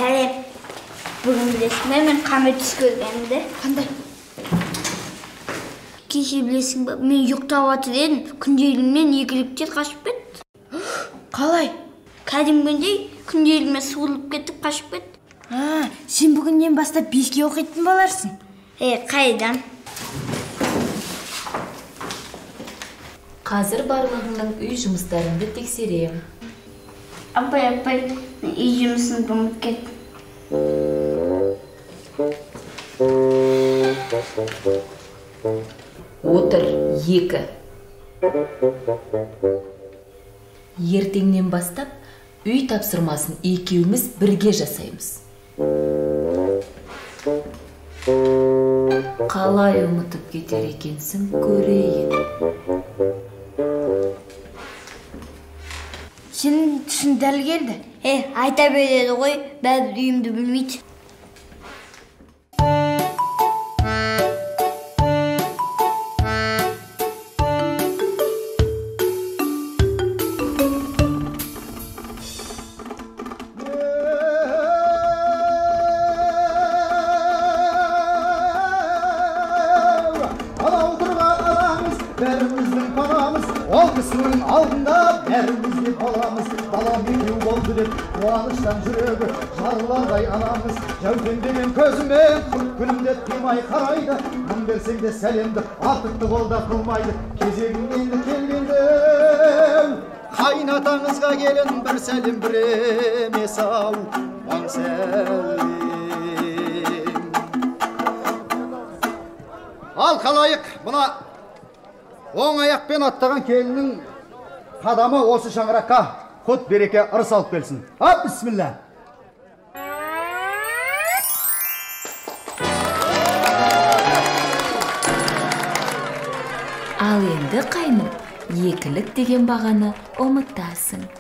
Сәлем. Бүгін білесің бе, мен қаме түс көргенімді. Қандай? Кеше білесің бе, мен ұйықтап жатыр едім, күнделігімнен игіліктер қашып кетті. Қалай? Кәдімгідей күнделігіме суырылып кетіп қашып кетті. Сен бүгіннен бастап 5-ке оқитын боларсың. Қайдан? Қазір барлығыңның үй жұмыстарыңды тексерем. Апай, үй жұмысын бұмып кетті. Отыр, 2. Ертеңнен бастап үй тапсырмасын екеуміз бірге жасаймыз. Қалай ұмытып кетер екенсің, көрейін. Сенің түсін дәл келді. Айта береді ғой, бәрі үйімді білмейді. Бәріміздің панамыз, ол кісінің алдында бәрімізге баламыз. Балам екеу болды деп қуаныштан жүрегі жарылардай анамыз. Жәутеңдеген көзімен күлімдеп қимай қарайды. Мың берсең де сәлемді артықты қолда қылмайды. Кезегің енді келгенде қайнатаңызға келін бір сәлем бір емес ау, мың сәлем. Ал қалайық, бұна оң аяқпен аттаған келінің қадамы осы шаңыраққа құт береке ырыс алып келсін. Бісміллә. Ал енді қайным, екілік деген бағаны ұмытасың.